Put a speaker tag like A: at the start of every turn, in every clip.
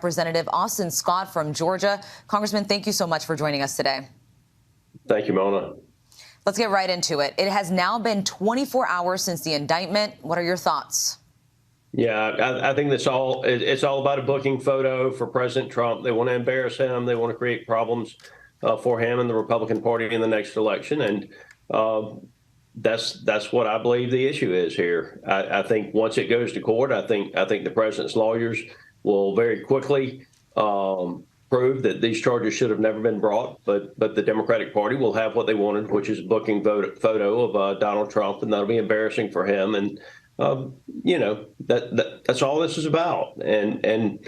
A: Representative Austin Scott from Georgia. Congressman, thank you so much for joining us today.
B: Thank you, Mona.
A: Let's get right into it. It has now been 24 hours since the indictment. What are your thoughts?
B: Yeah, I think it's all about a booking photo for President Trump. They want to embarrass him. They want to create problems for him and the Republican Party in the next election. And that's what I believe the issue is here. I think once it goes to court, I think the president's lawyers will very quickly prove that these charges should have never been brought. But the Democratic Party will have what they wanted, which is a booking photo of Donald Trump, and that'll be embarrassing for him. And that's all this is about. And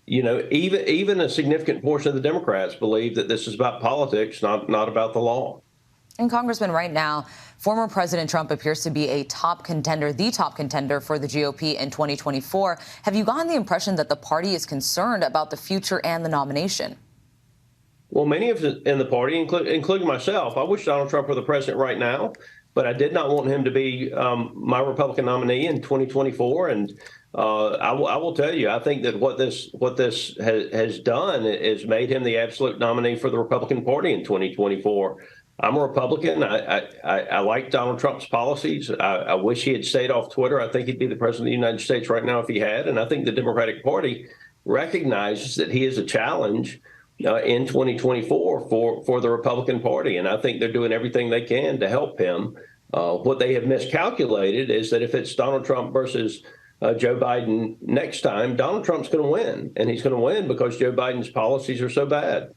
B: even a significant portion of the Democrats believe that this is about politics, not about the law.
A: And Congressman, right now, former President Trump appears to be the top contender for the GOP in 2024. Have you gotten the impression that the party is concerned about the future and the nomination?
B: Well, many of in the party, including myself, I wish Donald Trump were the president right now, but I did not want him to be my Republican nominee in 2024. And I will tell you, I think that what this has done is made him the absolute nominee for the Republican Party in 2024. I'm a Republican. I like Donald Trump's policies. I wish he had stayed off Twitter. I think he'd be the president of the United States right now if he had. And I think the Democratic Party recognizes that he is a challenge in 2024 for the Republican Party. And I think they're doing everything they can to help him. What they have miscalculated is that if it's Donald Trump versus Joe Biden next time, Donald Trump's going to win. And he's going to win because Joe Biden's policies are so bad.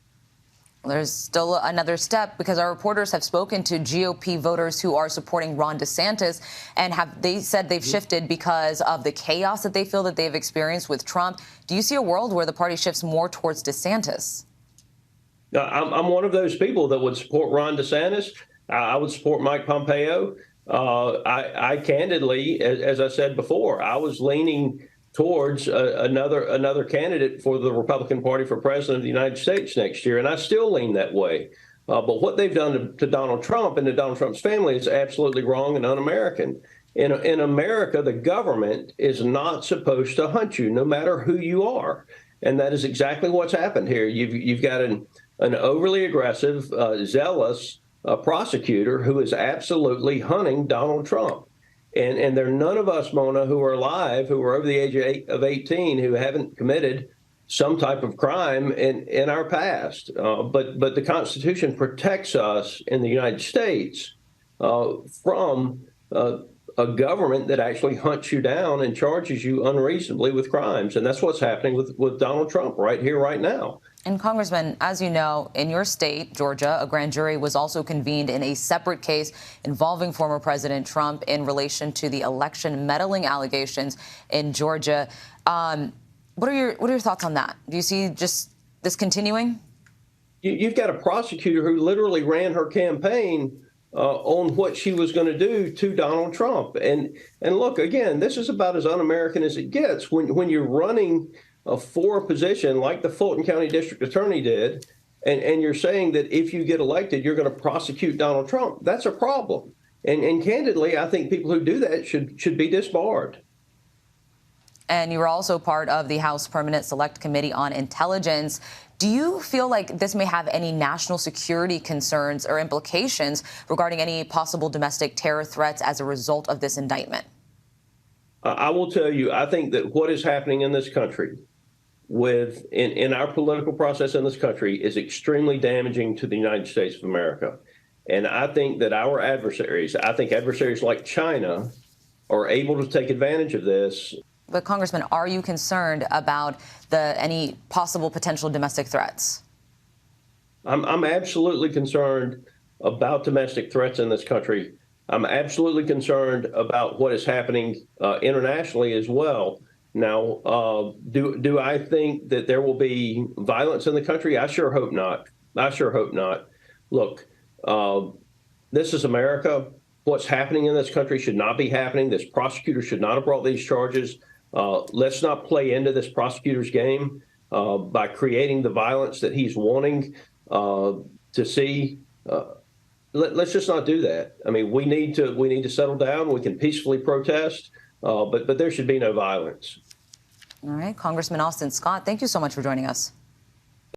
A: There's still another step, because our reporters have spoken to GOP voters who are supporting Ron DeSantis, and they said they've shifted because of the chaos that they feel that they've experienced with Trump. Do you see a world where the party shifts more towards DeSantis?
B: I'm one of those people that would support Ron DeSantis. I would support Mike Pompeo. I candidly, as I said before, I was leaning towards another candidate for the Republican Party for president of the United States next year, and I still lean that way. But what they've done to Donald Trump and to Donald Trump's family is absolutely wrong and un-American. In America, the government is not supposed to hunt you, no matter who you are, and that is exactly what's happened here. You've got an overly aggressive, zealous prosecutor who is absolutely hunting Donald Trump. And there are none of us, Mona, who are alive, who are over the age of 18, who haven't committed some type of crime in our past. But the Constitution protects us in the United States from a government that actually hunts you down and charges you unreasonably with crimes. And that's what's happening with Donald Trump right here, right now.
A: And Congressman, as you know, in your state, Georgia, a grand jury was also convened in a separate case involving former President Trump in relation to the election meddling allegations in Georgia. What are your thoughts on that? Do you see just this continuing?
B: You've got a prosecutor who literally ran her campaign on what she was going to do to Donald Trump. And look, again, this is about as un-American as it gets when you're running for a position like the Fulton County District Attorney did, and you're saying that if you get elected, you're going to prosecute Donald Trump. That's a problem. And candidly, I think people who do that should be disbarred.
A: And you were also part of the House Permanent Select Committee on Intelligence. Do you feel like this may have any national security concerns or implications regarding any possible domestic terror threats as a result of this indictment?
B: I will tell you, I think that what is happening in this country in our political process in this country is extremely damaging to the United States of America. And I think that our adversaries like China are able to take advantage of this.
A: But Congressman, are you concerned about any possible potential domestic threats?
B: I'm absolutely concerned about domestic threats in this country. I'm absolutely concerned about what is happening internationally as well. Now, do I think that there will be violence in the country? I sure hope not. Look, this is America. What's happening in this country should not be happening. This prosecutor should not have brought these charges. Let's not play into this prosecutor's game by creating the violence that he's wanting to see. Let's just not do that. I mean, we need to settle down. We can peacefully protest, but there should be no violence.
A: All right. Congressman Austin Scott, thank you so much for joining us.